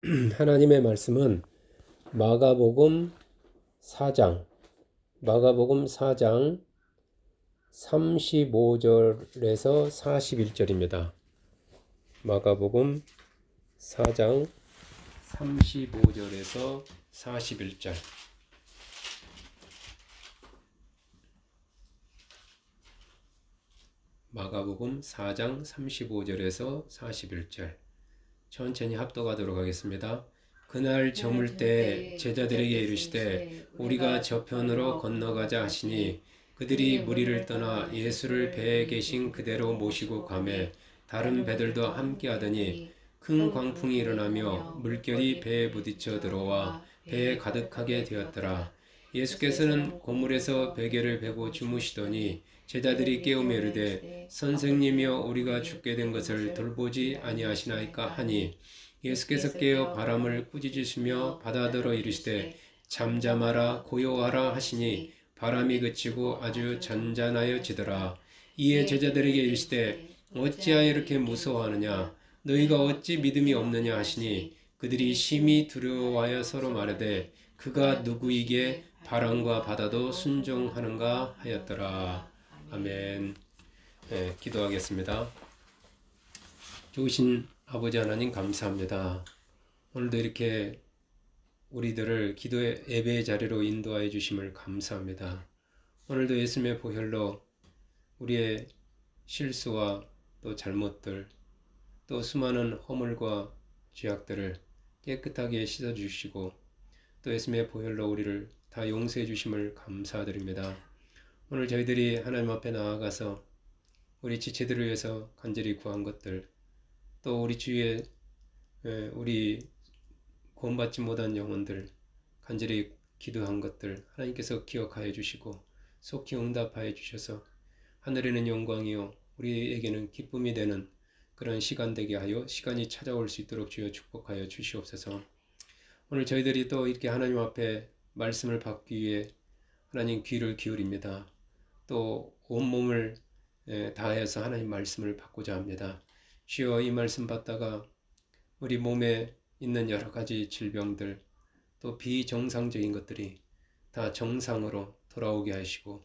하나님의 말씀은 마가복음 4장 35절에서 41절입니다. 마가복음 4장 35절에서 41절. 마가복음 4장 35절에서 41절. 천천히 합독하도록 하겠습니다. 그날 저물 때 제자들에게 이르시되 우리가 저편으로 건너가자 하시니 그들이 무리를 떠나 예수를 배에 계신 그대로 모시고 가매 다른 배들도 함께 하더니 큰 광풍이 일어나며 물결이 배에 부딪혀 들어와 배에 가득하게 되었더라. 예수께서는 고물에서 베개를 베고 주무시더니 제자들이 깨우며 이르되 선생님이여 우리가 죽게 된 것을 돌보지 아니하시나이까 하니 예수께서 깨어 바람을 꾸짖으시며 바다더러 이르시되 잠잠하라 고요하라 하시니 바람이 그치고 아주 잔잔하여지더라. 이에 제자들에게 이르시되 어찌하여 이렇게 무서워하느냐 너희가 어찌 믿음이 없느냐 하시니 그들이 심히 두려워하여 서로 말하되 그가 누구이기에 바람과 바다도 순종하는가 하였더라. 아멘. 네, 기도하겠습니다. 좋으신 아버지 하나님 감사합니다. 오늘도 이렇게 우리들을 기도의 예배의 자리로 인도하여 주심을 감사합니다. 오늘도 예수님의 보혈로 우리의 실수와 또 잘못들 또 수많은 허물과 죄악들을 깨끗하게 씻어주시고 또 예수님의 보혈로 우리를 다 용서해 주심을 감사드립니다. 오늘 저희들이 하나님 앞에 나아가서 우리 지체들을 위해서 간절히 구한 것들 또 우리 주위에 우리 구원받지 못한 영혼들 간절히 기도한 것들 하나님께서 기억하여 주시고 속히 응답하여 주셔서 하늘에는 영광이요 우리에게는 기쁨이 되는 그런 시간 되게 하여 시간이 찾아올 수 있도록 주여 축복하여 주시옵소서. 오늘 저희들이 또 이렇게 하나님 앞에 말씀을 받기 위해 하나님 귀를 기울입니다. 또 온몸을 다해서 하나님 말씀을 받고자 합니다. 주여 이 말씀 받다가 우리 몸에 있는 여러 가지 질병들 또 비정상적인 것들이 다 정상으로 돌아오게 하시고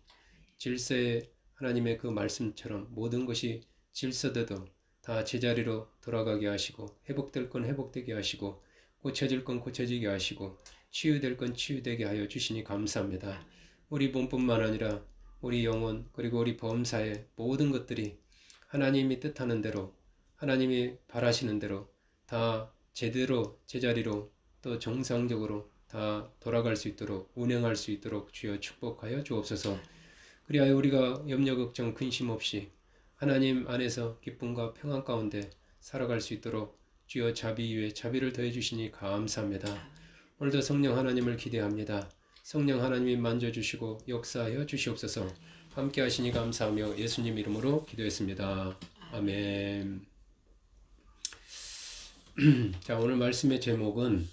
질서의 하나님의 그 말씀처럼 모든 것이 질서대로 다 제자리로 돌아가게 하시고 회복될 건 회복되게 하시고 고쳐질 건 고쳐지게 하시고 치유될 건 치유되게 하여 주시니 감사합니다. 우리 몸뿐만 아니라 우리 영혼 그리고 우리 범사의 모든 것들이 하나님이 뜻하는 대로 하나님이 바라시는 대로 다 제대로 제자리로 또 정상적으로 다 돌아갈 수 있도록 운행할 수 있도록 주여 축복하여 주옵소서. 그리하여 우리가 염려 걱정 근심 없이 하나님 안에서 기쁨과 평안 가운데 살아갈 수 있도록 주여 자비 위에 자비를 더해 주시니 감사합니다. 오늘도 성령 하나님을 기대합니다. 성령 하나님이 만져주시고 역사하여 주시옵소서. 함께 하시니 감사하며 예수님 이름으로 기도했습니다. 아멘. 자, 오늘 말씀의 제목은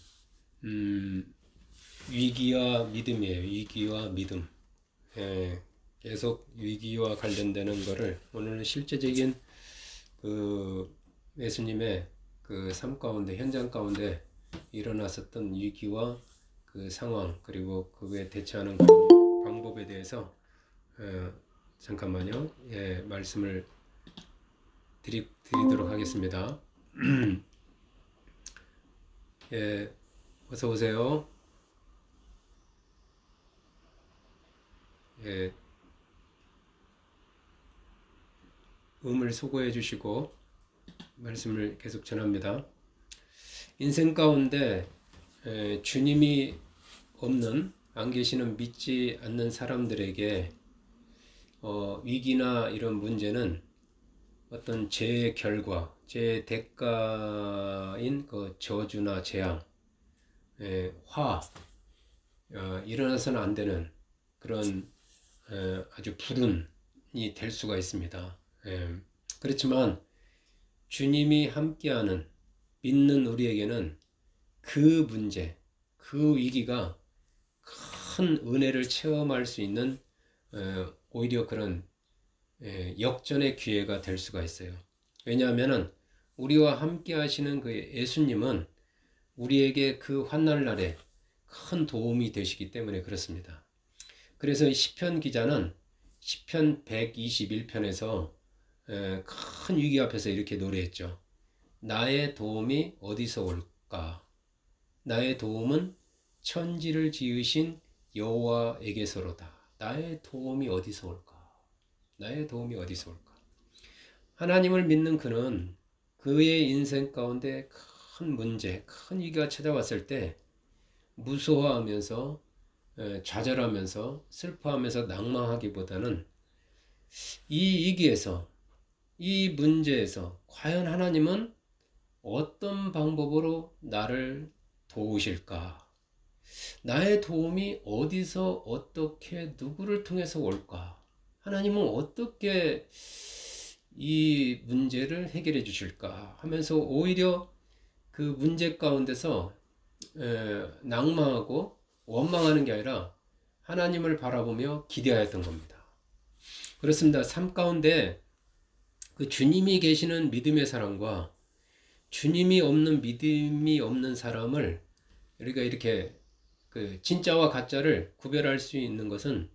위기와 믿음이에요. 위기와 믿음. 계속 위기와 관련되는 거를 오늘은 실제적인 그 예수님의 그 삶 가운데 현장 가운데 일어났었던 위기와 그 상황 그리고 그에 대처하는 방법에 대해서 잠깐만요. 말씀을 드리도록 하겠습니다. 어서 오세요. 음을 소거해 주시고 말씀을 계속 전합니다. 인생 가운데 주님이 없는 안 계시는 믿지 않는 사람들에게 위기나 이런 문제는 어떤 죄의 결과, 죄의 대가인 그 저주나 재앙, 화, 일어나서는 안 되는 그런 아주 불운이 될 수가 있습니다. 그렇지만 주님이 함께하는 믿는 우리에게는 그 문제, 그 위기가 큰 은혜를 체험할 수 있는 오히려 그런 역전의 기회가 될 수가 있어요. 왜냐하면 우리와 함께 하시는 그 예수님은 우리에게 그 환난 날에 큰 도움이 되시기 때문에 그렇습니다. 그래서 시편 기자는 시편 121편에서 큰 위기 앞에서 이렇게 노래했죠. 나의 도움이 어디서 올까? 나의 도움은 천지를 지으신 여호와에게서로다. 나의 도움이 어디서 올까? 나의 도움이 어디서 올까? 하나님을 믿는 그는 그의 인생 가운데 큰 문제, 큰 위기가 찾아왔을 때 무서워하면서 좌절하면서 슬퍼하면서 낭망하기보다는 이 위기에서 이 문제에서 과연 하나님은 어떤 방법으로 나를 도우실까? 나의 도움이 어디서 어떻게 누구를 통해서 올까? 하나님은 어떻게 이 문제를 해결해 주실까? 하면서 오히려 그 문제 가운데서 낭망하고 원망하는 게 아니라 하나님을 바라보며 기대하였던 겁니다. 그렇습니다. 삶 가운데 그 주님이 계시는 믿음의 사람과 주님이 없는 믿음이 없는 사람을 우리가 이렇게 그 진짜와 가짜를 구별할 수 있는 것은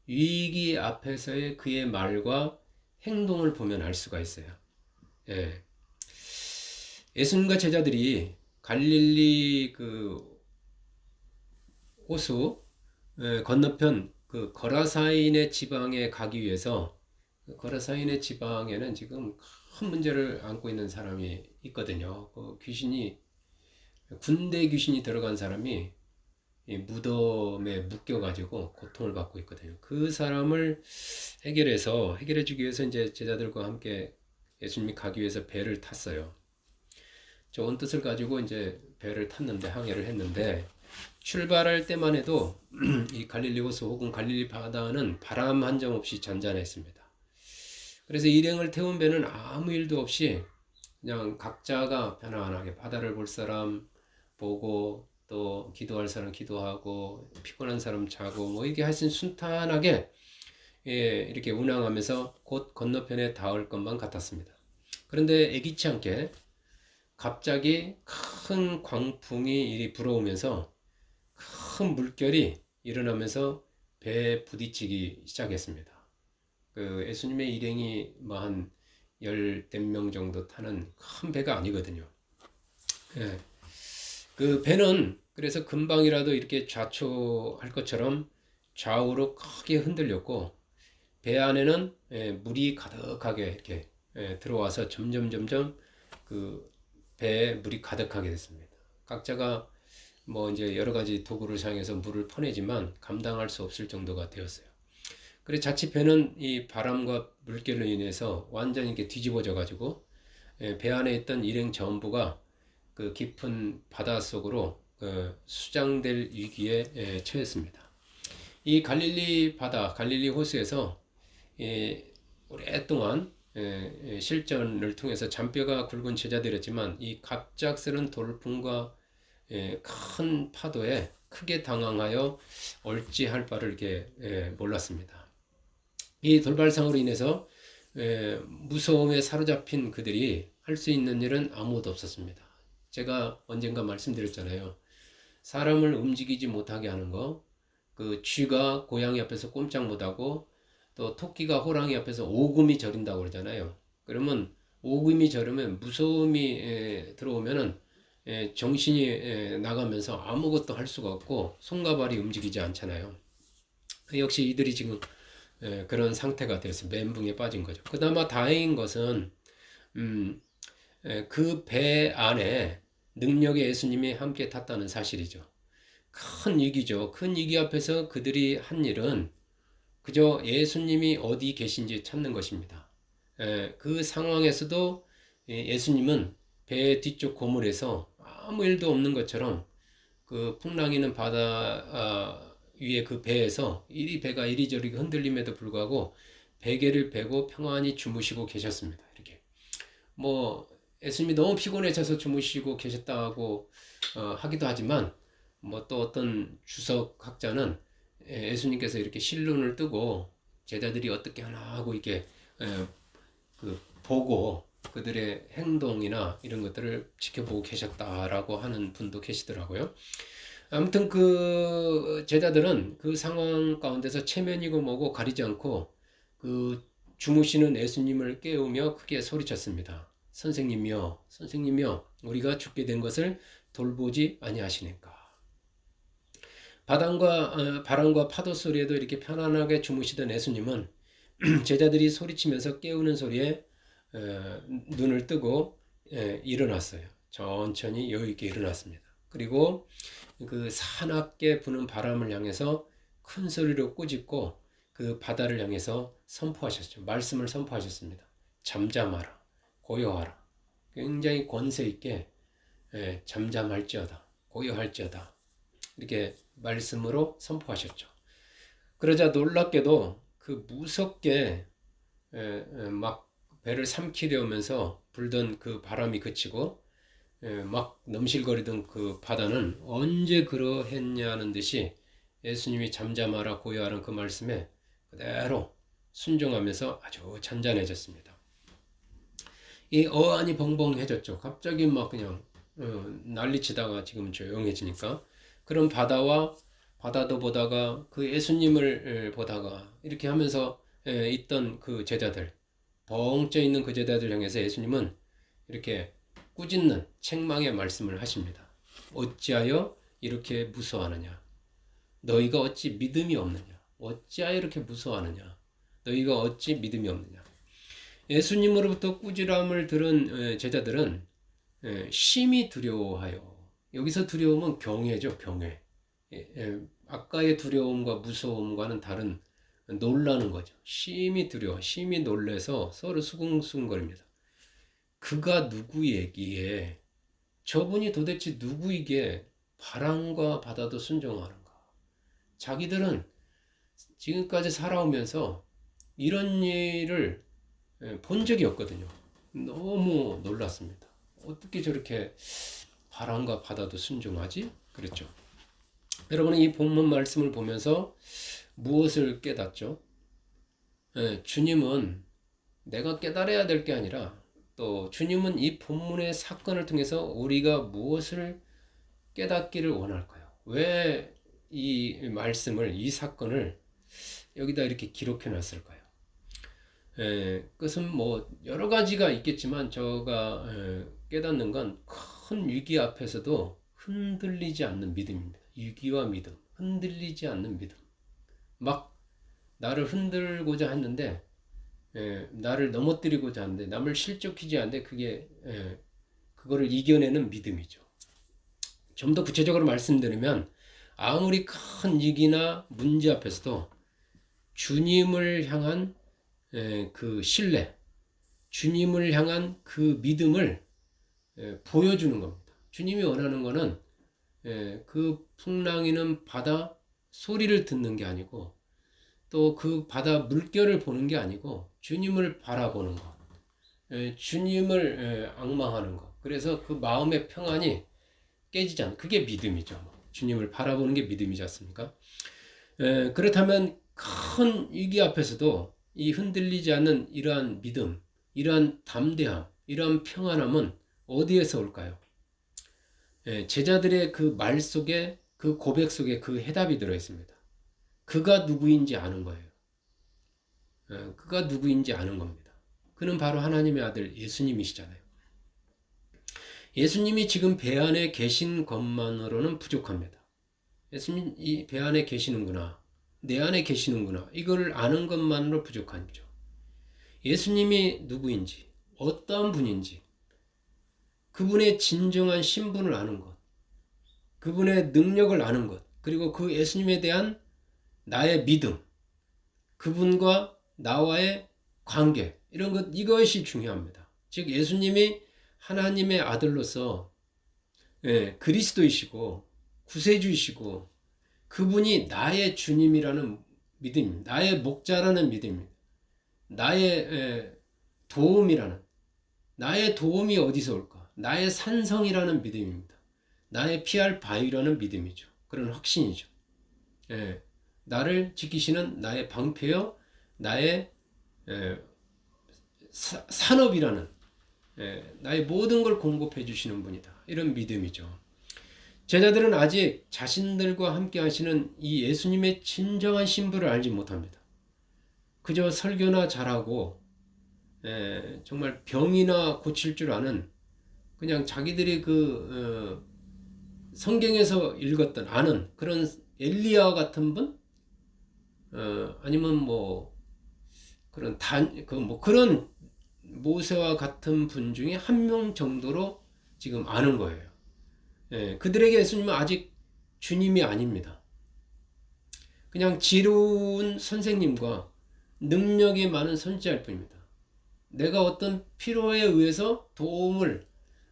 위기 앞에서의 그의 말과 행동을 보면 알 수가 있어요. 예. 예수님과 제자들이 갈릴리 그 호수 건너편 그 거라사인의 지방에 가기 위해서 거라사인의 지방에는 지금 큰 문제를 안고 있는 사람이 있거든요. 그 귀신이 군대 귀신이 들어간 사람이 이 무덤에 묶여가지고 고통을 받고 있거든요. 그 사람을 해결해 주기 위해서 이제 제자들과 함께 예수님이 가기 위해서 배를 탔어요. 좋은 뜻을 가지고 이제 배를 탔는데 항해를 했는데 출발할 때만 해도 이 갈릴리 호수 혹은 갈릴리 바다는 바람 한 점 없이 잔잔했습니다. 그래서 일행을 태운 배는 아무 일도 없이 그냥 각자가 편안하게 바다를 볼 사람 보고 또 기도할 사람 기도하고 피곤한 사람 자고 뭐 이게 하여튼 순탄하게 이렇게 운항하면서 곧 건너편에 닿을 것만 같았습니다. 그런데 애기치 않게 갑자기 큰 광풍이 불어오면서 큰 물결이 일어나면서 배에 부딪히기 시작했습니다. 그 예수님의 일행이 뭐 한 열댓 명 정도 타는 큰 배가 아니거든요. 예. 그 배는 그래서 금방이라도 이렇게 좌초할 것처럼 좌우로 크게 흔들렸고 배 안에는 물이 가득하게 이렇게 들어와서 점점 그 배에 물이 가득하게 됐습니다. 각자가 뭐 이제 여러 가지 도구를 사용해서 물을 퍼내지만 감당할 수 없을 정도가 되었어요. 그래서 자칫 배는 이 바람과 물결로 인해서 완전히 이렇게 뒤집어져 가지고 배 안에 있던 일행 전부가 그 깊은 바다 속으로 수장될 위기에 처했습니다. 이 갈릴리 바다, 갈릴리 호수에서 오랫동안 실전을 통해서 잔뼈가 굵은 제자들이었지만 이 갑작스런 돌풍과 큰 파도에 크게 당황하여 얼찌할 바를 이렇게 몰랐습니다. 이 돌발상으로 인해서 무서움에 사로잡힌 그들이 할 수 있는 일은 아무것도 없었습니다. 제가 언젠가 말씀드렸잖아요. 사람을 움직이지 못하게 하는 거, 그 쥐가 고양이 앞에서 꼼짝 못하고 또 토끼가 호랑이 앞에서 오금이 저린다고 그러잖아요. 그러면 오금이 저르면 무서움이 들어오면은 정신이 나가면서 아무것도 할 수가 없고 손과 발이 움직이지 않잖아요. 역시 이들이 지금 그런 상태가 되어서 멘붕에 빠진 거죠. 그나마 다행인 것은 그 배 안에 능력의 예수님이 함께 탔다는 사실이죠. 큰 위기죠. 큰 위기 앞에서 그들이 한 일은 그저 예수님이 어디 계신지 찾는 것입니다. 그 상황에서도 예수님은 배 뒤쪽 고물에서 아무 일도 없는 것처럼 그 풍랑이는 바다 위에 그 배에서 배가 이리저리 흔들림에도 불구하고 베개를 베고 평안히 주무시고 계셨습니다. 이렇게 뭐 예수님이 너무 피곤해져서 주무시고 계셨다고 하기도 하지만 뭐 또 어떤 주석학자는 예수님께서 이렇게 실눈을 뜨고 제자들이 어떻게 하나 하고 이렇게 그 보고 그들의 행동이나 이런 것들을 지켜보고 계셨다라고 하는 분도 계시더라고요. 아무튼 그 제자들은 그 상황 가운데서 체면이고 뭐고 가리지 않고 그 주무시는 예수님을 깨우며 크게 소리쳤습니다. 선생님이여, 선생님이여, 우리가 죽게 된 것을 돌보지 아니하시니까. 바람과 파도 소리에도 이렇게 편안하게 주무시던 예수님은 제자들이 소리치면서 깨우는 소리에 눈을 뜨고 일어났어요. 천천히 여유 있게 일어났습니다. 그리고 그 사납게 부는 바람을 향해서 큰 소리로 꾸짖고 그 바다를 향해서 선포하셨죠. 말씀을 선포하셨습니다. 잠잠하라, 고요하라. 굉장히 권세 있게 잠잠할지어다, 고요할지어다, 이렇게 말씀으로 선포하셨죠. 그러자 놀랍게도 그 무섭게 막 배를 삼키려 오면서 불던 그 바람이 그치고 막 넘실거리던 그 바다는 언제 그러했냐는 듯이 예수님이 잠잠하라 고요하라는 그 말씀에 그대로 순종하면서 아주 잔잔해졌습니다. 이 어안이 벙벙해졌죠. 갑자기 막 그냥 난리치다가 지금 조용해지니까 그런 바다도 보다가 그 예수님을 보다가 이렇게 하면서 있던 그 제자들, 벙 쪄 있는 그 제자들 향해서 예수님은 이렇게 꾸짖는 책망의 말씀을 하십니다. 어찌하여 이렇게 무서워하느냐? 너희가 어찌 믿음이 없느냐? 어찌하여 이렇게 무서워하느냐? 너희가 어찌 믿음이 없느냐? 예수님으로부터 꾸지람을 들은 제자들은 심히 두려워하여, 여기서 두려움은 경외죠, 경외. 아까의 두려움과 무서움과는 다른 놀라는 거죠. 심히 두려워, 심히 놀래서 서로 수근수근거립니다. 그가 누구이기에, 저분이 도대체 누구이기에 바람과 바다도 순종하는가? 자기들은 지금까지 살아오면서 이런 일을 본 적이 없거든요. 너무 놀랐습니다. 어떻게 저렇게 바람과 바다도 순종하지? 그랬죠. 여러분은 이 본문 말씀을 보면서 무엇을 깨닫죠? 주님은 내가 깨달아야 될 게 아니라 또 주님은 이 본문의 사건을 통해서 우리가 무엇을 깨닫기를 원할까요? 왜 이 말씀을, 이 사건을 여기다 이렇게 기록해 놨을까요? 그것은 뭐 여러 가지가 있겠지만 제가 깨닫는 건 큰 위기 앞에서도 흔들리지 않는 믿음입니다. 위기와 믿음, 흔들리지 않는 믿음. 막 나를 흔들고자 했는데 나를 넘어뜨리고자 하는데 남을 실족시키지 않는데 그거를 이겨내는 믿음이죠. 좀 더 구체적으로 말씀드리면 아무리 큰 위기나 문제 앞에서도 주님을 향한 그 신뢰, 주님을 향한 그 믿음을 보여주는 겁니다. 주님이 원하는 것은 그 풍랑이는 바다 소리를 듣는 게 아니고 또 그 바다 물결을 보는 게 아니고 주님을 바라보는 것, 주님을 앙망하는 것. 그래서 그 마음의 평안이 깨지지 않는, 그게 믿음이죠. 주님을 바라보는 게 믿음이지 않습니까? 그렇다면 큰 위기 앞에서도 이 흔들리지 않는 이러한 믿음, 이러한 담대함, 이러한 평안함은 어디에서 올까요? 제자들의 그 말 속에, 그 고백 속에 그 해답이 들어 있습니다. 그가 누구인지 아는 거예요. 그가 누구인지 아는 겁니다. 그는 바로 하나님의 아들 예수님이시잖아요. 예수님이 지금 배 안에 계신 것만으로는 부족합니다. 예수님 이 배 안에 계시는구나, 내 안에 계시는구나, 이걸 아는 것만으로 부족한 거죠. 예수님이 누구인지, 어떠한 분인지, 그분의 진정한 신분을 아는 것, 그분의 능력을 아는 것, 그리고 그 예수님에 대한 나의 믿음, 그분과 나와의 관계, 이런 것, 이것이 중요합니다. 즉 예수님이 하나님의 아들로서 그리스도이시고 구세주이시고 그분이 나의 주님이라는 믿음입니다. 나의 목자라는 믿음입니다. 나의 도움이라는, 나의 도움이 어디서 올까? 나의 산성이라는 믿음입니다. 나의 피할 바위라는 믿음이죠. 그런 확신이죠. 나를 지키시는 나의 방패요, 나의 산업이라는, 나의 모든 걸 공급해 주시는 분이다. 이런 믿음이죠. 제자들은 아직 자신들과 함께 하시는 이 예수님의 진정한 신부를 알지 못합니다. 그저 설교나 잘하고 정말 병이나 고칠 줄 아는 그냥 자기들이 성경에서 읽었던 아는 그런 엘리야 같은 분, 아니면 뭐 그런 그런 모세와 같은 분 중에 한 명 정도로 지금 아는 거예요. 그들에게 예수님은 아직 주님이 아닙니다. 그냥 지루운 선생님과 능력이 많은 선지자일 뿐입니다. 내가 어떤 필요에 의해서 도움을,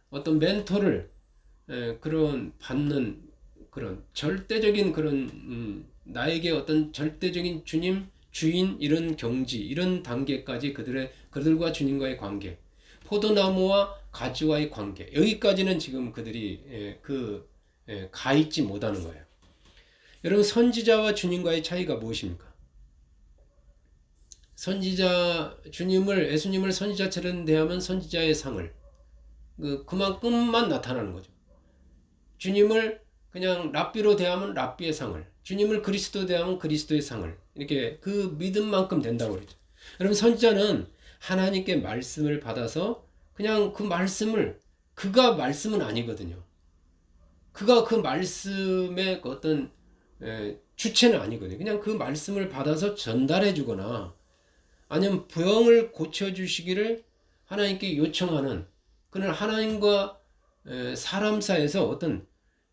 어떤 멘토를 그런 받는 그런 절대적인 그런 나에게 어떤 절대적인 주님, 주인 이런 경지, 이런 단계까지 그들과 주님과의 관계, 포도나무와 가지와의 관계, 여기까지는 지금 그들이 가 있지 못하는 거예요. 여러분, 선지자와 주님과의 차이가 무엇입니까? 예수님을 선지자처럼 대하면 선지자의 상을, 그만큼만 나타나는 거죠. 주님을 그냥 랍비로 대하면 랍비의 상을, 주님을 그리스도 대하면 그리스도의 상을, 이렇게 그 믿음만큼 된다고 그러죠. 여러분, 선지자는 하나님께 말씀을 받아서 그냥 그 말씀을, 그가 말씀은 아니거든요. 그가 그 말씀의 어떤 주체는 아니거든요. 그냥 그 말씀을 받아서 전달해 주거나 아니면 병을 고쳐주시기를 하나님께 요청하는, 그는 하나님과 사람 사이에서 어떤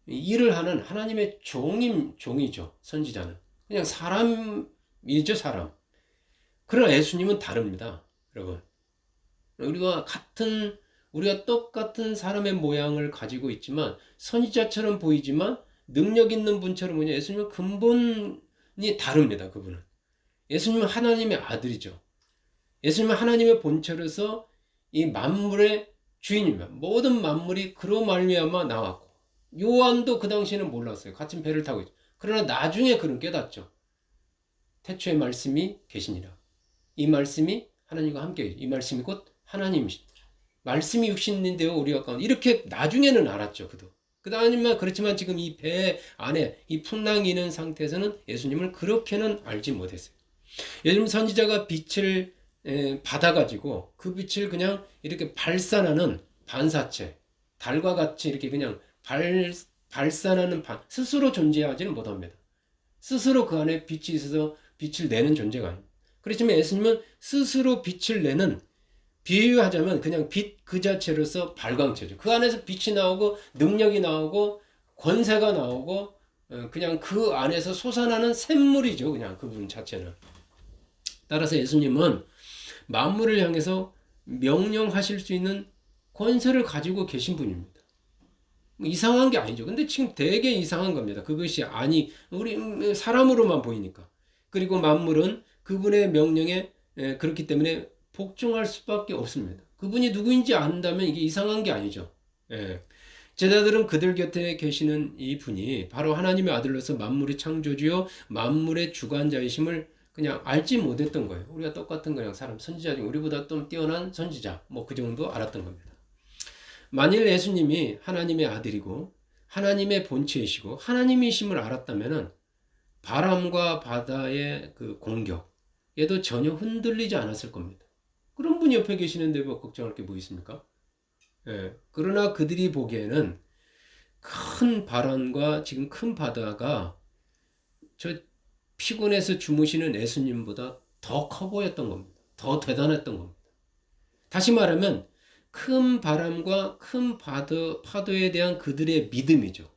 일을 하는 하나님의 종이죠. 선지자는 그냥 사람이죠, 사람. 그러나 예수님은 다릅니다, 여러분. 우리가 똑같은 사람의 모양을 가지고 있지만, 선지자처럼 보이지만 능력 있는 분처럼 보이냐, 예수님은 근본이 다릅니다. 그분은, 예수님은 하나님의 아들이죠. 예수님은 하나님의 본체로서 이 만물의 주인입니다. 모든 만물이 그로 말미암아 나왔고, 요한도 그 당시에는 몰랐어요. 같은 배를 타고 있죠. 그러나 나중에 그는 깨닫죠. 태초에 말씀이 계시니라. 이 말씀이 하나님과 함께, 이 말씀이 곧 하나님이시다. 말씀이 육신이 되어 우리와 가운데, 이렇게 나중에는 알았죠. 그도. 그렇지만 지금 이 배 안에 이 풍랑이 있는 상태에서는 예수님을 그렇게는 알지 못했어요. 요즘 선지자가 빛을 받아가지고 그 빛을 그냥 이렇게 발산하는 반사체, 달과 같이 이렇게 그냥 발산하는 스스로 존재하지는 못합니다. 스스로 그 안에 빛이 있어서 빛을 내는 존재가 아닙니다. 그렇지만 예수님은 스스로 빛을 내는, 비유하자면 그냥 빛 그 자체로서 발광체죠. 그 안에서 빛이 나오고 능력이 나오고 권세가 나오고 그냥 그 안에서 솟아나는 샘물이죠. 그냥 그분 자체는. 따라서 예수님은 만물을 향해서 명령하실 수 있는 권세를 가지고 계신 분입니다. 이상한 게 아니죠. 근데 지금 되게 이상한 겁니다. 그것이 우리 사람으로만 보이니까. 그리고 만물은 그분의 명령에 그렇기 때문에 복종할 수밖에 없습니다. 그분이 누구인지 안다면 이게 이상한 게 아니죠. 제자들은 그들 곁에 계시는 이 분이 바로 하나님의 아들로서 만물의 창조주요 만물의 주관자이심을 그냥 알지 못했던 거예요. 우리가 똑같은 그냥 사람, 선지자 중 우리보다 좀 뛰어난 선지자, 뭐 그 정도 알았던 겁니다. 만일 예수님이 하나님의 아들이고 하나님의 본체이시고 하나님이심을 알았다면은 바람과 바다의 그 공격, 얘도 전혀 흔들리지 않았을 겁니다. 그런 분이 옆에 계시는데 뭐 걱정할 게 뭐 있습니까? 그러나 그들이 보기에는 큰 바람과 지금 큰 바다가 저 피곤해서 주무시는 예수님보다 더 커 보였던 겁니다. 더 대단했던 겁니다. 다시 말하면 큰 바람과 큰 파도에 대한 그들의 믿음이죠.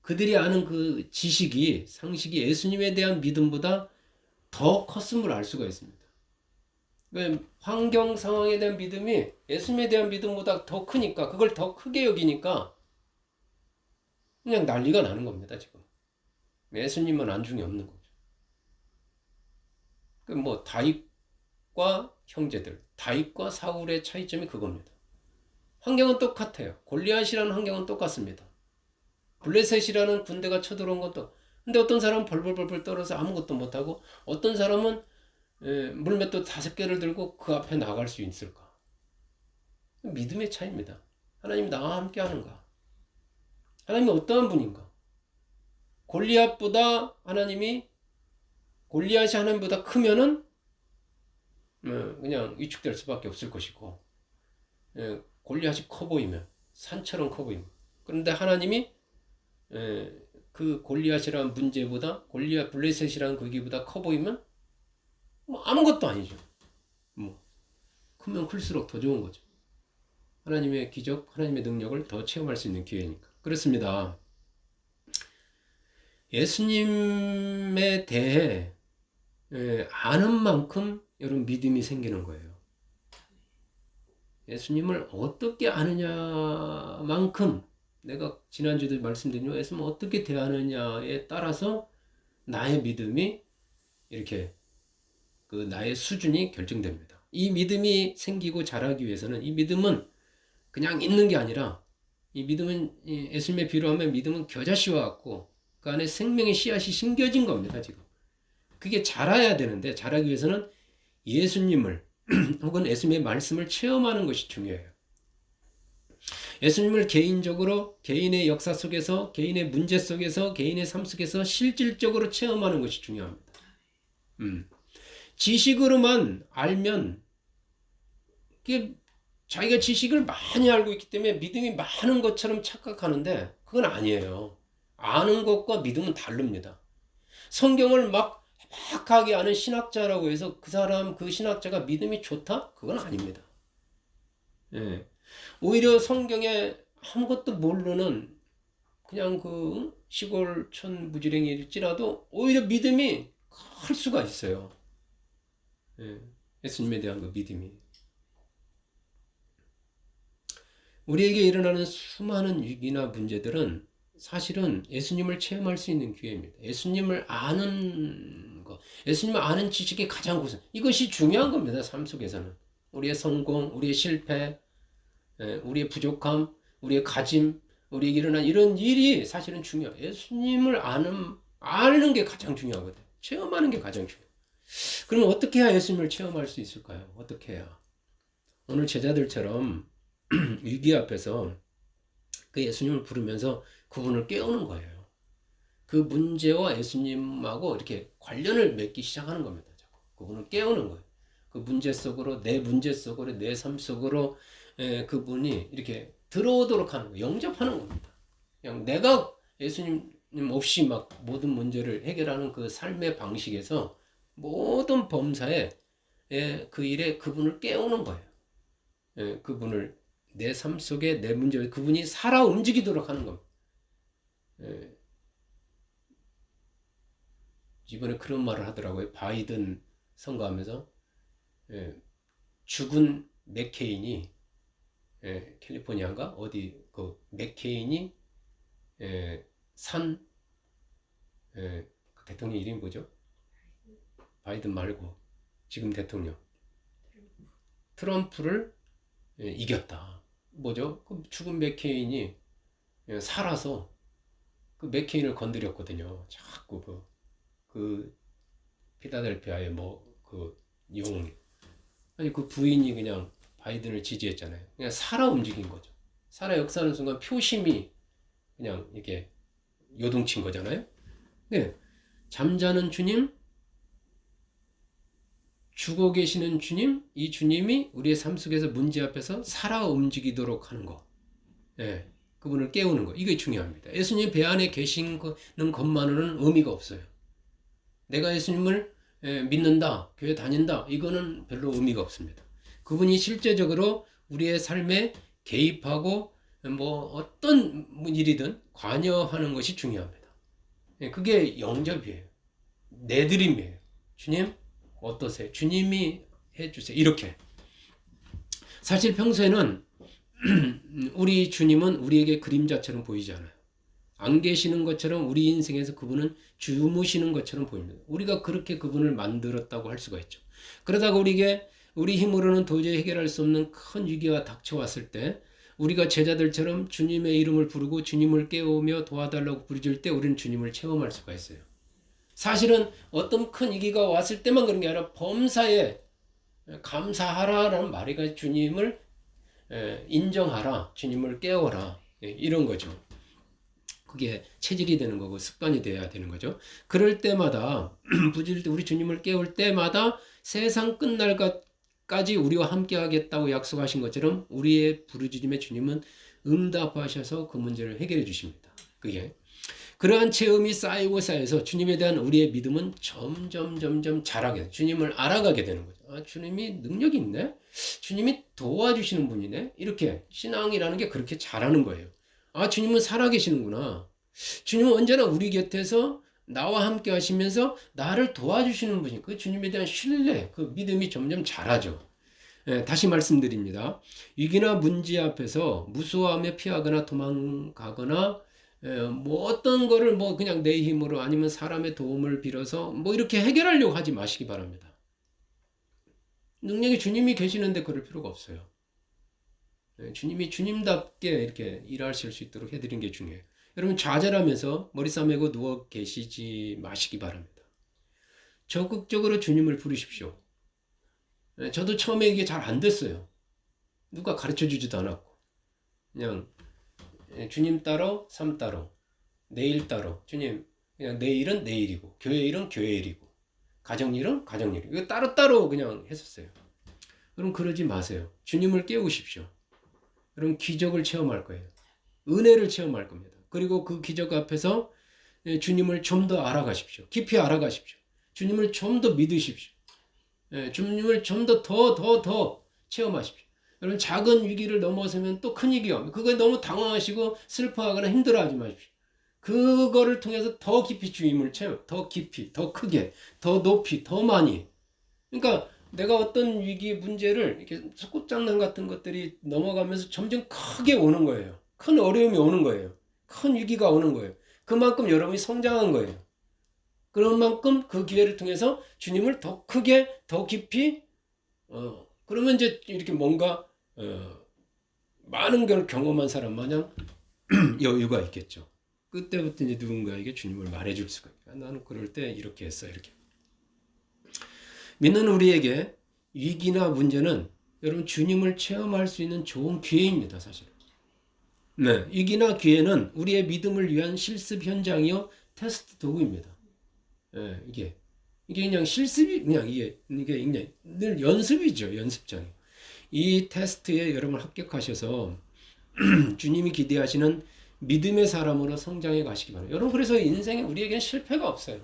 그들이 아는 그 지식이, 상식이 예수님에 대한 믿음보다 더 컸음을 알 수가 있습니다. 환경 상황에 대한 믿음이 예수님에 대한 믿음보다 더 크니까, 그걸 더 크게 여기니까 그냥 난리가 나는 겁니다. 지금 예수님은 안중에 없는 거죠. 뭐 다윗과 형제들, 다윗과 사울의 차이점이 그겁니다. 환경은 똑같아요. 골리앗이라는 환경은 똑같습니다. 블레셋이라는 군대가 쳐들어온 것도, 근데 어떤 사람은 벌벌벌 떨어서 아무것도 못하고, 어떤 사람은 물맷도 5개를 들고 그 앞에 나갈 수 있을까? 믿음의 차이입니다. 하나님이 나와 함께 하는가? 하나님이 어떠한 분인가? 골리앗이 하나님보다 크면은 그냥 위축될 수밖에 없을 것이고, 골리앗이 커 보이면, 산처럼 커 보이면, 그런데 하나님이 그 골리앗이라는 문제보다, 골리앗 블레셋이라는 거기보다 커 보이면 뭐 아무것도 아니죠. 뭐 크면 클수록 더 좋은 거죠. 하나님의 기적, 하나님의 능력을 더 체험할 수 있는 기회니까. 그렇습니다. 예수님에 대해 아는 만큼 여러분 믿음이 생기는 거예요. 예수님을 어떻게 아느냐만큼, 내가 지난주에도 말씀드린 예수님을 어떻게 대하느냐에 따라서 나의 믿음이 이렇게 나의 수준이 결정됩니다. 이 믿음이 생기고 자라기 위해서는, 이 믿음은 그냥 있는 게 아니라, 이 믿음은, 예수님의 비유로 하면 믿음은 겨자씨와 같고 그 안에 생명의 씨앗이 심겨진 겁니다. 지금 그게 자라야 되는데, 자라기 위해서는 예수님을 혹은 예수님의 말씀을 체험하는 것이 중요해요. 예수님을 개인적으로, 개인의 역사 속에서, 개인의 문제 속에서, 개인의 삶 속에서 실질적으로 체험하는 것이 중요합니다. 지식으로만 알면, 자기가 지식을 많이 알고 있기 때문에 믿음이 많은 것처럼 착각하는데 그건 아니에요. 아는 것과 믿음은 다릅니다. 성경을 막 해박하게 아는 신학자라고 해서 그 신학자가 믿음이 좋다? 그건 아닙니다. 오히려 성경에 아무것도 모르는 그냥 시골 촌 무지랭이일지라도 오히려 믿음이 클 수가 있어요. 예수님에 대한 그 믿음이. 우리에게 일어나는 수많은 위기나 문제들은 사실은 예수님을 체험할 수 있는 기회입니다. 예수님을 아는 것, 예수님을 아는 지식이 가장 우선. 이것이 중요한 겁니다. 삶 속에서는. 우리의 성공, 우리의 실패, 우리의 부족함, 우리의 가짐, 우리에게 일어난 이런 일이 사실은 중요해요. 예수님을 아는 게 가장 중요하거든요. 체험하는 게 가장 중요해요. 그럼 어떻게 해야 예수님을 체험할 수 있을까요? 어떻게 해야? 오늘 제자들처럼 위기 앞에서 그 예수님을 부르면서 그분을 깨우는 거예요. 그 문제와 예수님하고 이렇게 관련을 맺기 시작하는 겁니다. 그분을 깨우는 거예요. 그 문제 속으로, 내 문제 속으로, 내 삶 속으로 그분이 이렇게 들어오도록 하는 거예요. 영접하는 겁니다. 그냥 내가 예수님 없이 막 모든 문제를 해결하는 그 삶의 방식에서 모든 범사에 그 일에 그분을 깨우는 거예요. 그분을 내 삶 속에 내 문제, 그분이 살아 움직이도록 하는 겁니다. 이번에 그런 말을 하더라고요. 바이든 선거하면서 죽은 맥케인이, 캘리포니아인가 어디 그 맥케인이 산 그 대통령 이름이 뭐죠? 바이든 말고 지금 대통령 트럼프를 이겼다. 뭐죠? 그 죽은 맥케인이 살아서 그 맥케인을 건드렸거든요. 자꾸 그 피라델피아의 아니 그 부인이 그냥 바이든을 지지했잖아요. 그냥 살아 움직인 거죠. 살아 역사하는 순간 표심이 그냥 이렇게 요동친 거잖아요. 네. 잠자는 주님, 죽어 계시는 주님, 이 주님이 우리의 삶 속에서 문제 앞에서 살아 움직이도록 하는 거. 그분을 깨우는 거. 이게 중요합니다. 예수님 배 안에 계시는 것만으로는 의미가 없어요. 내가 예수님을 믿는다, 교회 다닌다, 이거는 별로 의미가 없습니다. 그분이 실제적으로 우리의 삶에 개입하고 어떤 일이든 관여하는 것이 중요합니다. 그게 영접이에요. 내드림이에요. 주님 어떠세요? 주님이 해주세요. 이렇게. 사실 평소에는 우리 주님은 우리에게 그림자처럼 보이지 않아요. 안 계시는 것처럼 우리 인생에서 그분은 주무시는 것처럼 보입니다. 우리가 그렇게 그분을 만들었다고 할 수가 있죠. 그러다가 우리 힘으로는 도저히 해결할 수 없는 큰 위기가 닥쳐왔을 때 우리가 제자들처럼 주님의 이름을 부르고 주님을 깨우며 도와달라고 부르짖을 때 우리는 주님을 체험할 수가 있어요. 사실은 어떤 큰 위기가 왔을 때만 그런 게 아니라 범사에 감사하라라는 말이 주님을 인정하라. 주님을 깨워라. 이런 거죠. 그게 체질이 되는 거고 습관이 돼야 되는 거죠. 그럴 때마다 부지럴 때 우리 주님을 깨울 때마다 세상 끝날까지 우리와 함께 하겠다고 약속하신 것처럼 우리의 부르짖음에 주님은 응답하셔서 그 문제를 해결해 주십니다. 그게 그러한 체험이 쌓이고 쌓여서 주님에 대한 우리의 믿음은 점점 자라게, 주님을 알아가게 되는 거죠. 아, 주님이 능력이 있네? 주님이 도와주시는 분이네? 이렇게 신앙이라는 게 그렇게 자라는 거예요. 아, 주님은 살아계시는구나. 주님은 언제나 우리 곁에서 나와 함께 하시면서 나를 도와주시는 분이, 그 주님에 대한 신뢰, 그 믿음이 점점 자라죠. 다시 말씀드립니다. 위기나 문제 앞에서 무수하며 피하거나 도망가거나 뭐 어떤 거를 뭐 그냥 내 힘으로 아니면 사람의 도움을 빌어서 뭐 이렇게 해결하려고 하지 마시기 바랍니다. 능력이 주님이 계시는데 그럴 필요가 없어요. 주님이 주님답게 이렇게 일하실 수 있도록 해드린 게 중요해요. 여러분 좌절하면서 머리 싸매고 누워 계시지 마시기 바랍니다. 적극적으로 주님을 부르십시오. 저도 처음에 이게 잘 안 됐어요. 누가 가르쳐 주지도 않았고 그냥 주님 따로 삶 따로 내일 따로 주님 그냥 내일은 내일이고 교회 일은 교회 일이고 가정 일은 가정 일이고 이거 따로따로 그냥 했었어요. 그럼 그러지 마세요. 주님을 깨우십시오. 그럼 기적을 체험할 거예요. 은혜를 체험할 겁니다. 그리고 그 기적 앞에서 주님을 좀 더 알아가십시오. 깊이 알아가십시오. 주님을 좀 더 믿으십시오. 주님을 좀 더 체험하십시오. 여러분 작은 위기를 넘어서면 또 큰 위기가 옵니다. 그거에 너무 당황하시고 슬퍼하거나 힘들어하지 마십시오. 그거를 통해서 더 깊이 주님을 체험, 더 깊이, 더 크게, 더 높이, 더 많이. 그러니까 내가 어떤 위기 문제를 이렇게 속꿉장난 같은 것들이 넘어가면서 점점 크게 오는 거예요. 큰 어려움이 오는 거예요. 큰 위기가 오는 거예요. 그만큼 여러분이 성장한 거예요. 그런 만큼 그 기회를 통해서 주님을 더 크게, 더 깊이, 그러면 이제 이렇게 뭔가, 많은 걸 경험한 사람 마냥 여유가 있겠죠. 그때부터 이제 누군가에게 주님을 말해줄 수가 있어요. 나는 그럴 때 이렇게 했어, 이렇게. 믿는 우리에게 위기나 문제는 여러분 주님을 체험할 수 있는 좋은 기회입니다, 사실. 네, 위기나 기회는 우리의 믿음을 위한 실습 현장이요 테스트 도구입니다. 예, 이게 그냥 실습이 그냥 이게 그냥 늘 연습이죠, 연습장. 이 테스트에 여러분 합격하셔서 주님이 기대하시는 믿음의 사람으로 성장해 가시기 바랍니다. 여러분 그래서 인생에 우리에겐 실패가 없어요.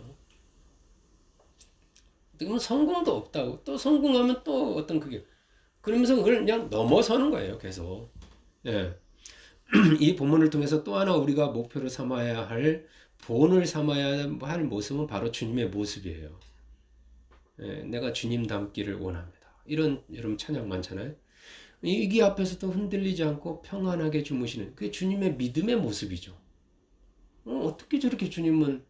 그러면 성공도 없다고 또 성공하면 또 어떤 그게 그러면서 그걸 그냥 넘어서는 거예요, 계속. 예. 이 본문을 통해서 또 하나 우리가 목표로 삼아야 할 본을 삼아야 할 모습은 바로 주님의 모습이에요. 예, 내가 주님 닮기를 원합니다. 이런 여러분 찬양 많잖아요. 위기 앞에서도 흔들리지 않고 평안하게 주무시는 그게 주님의 믿음의 모습이죠. 어떻게 저렇게 주님은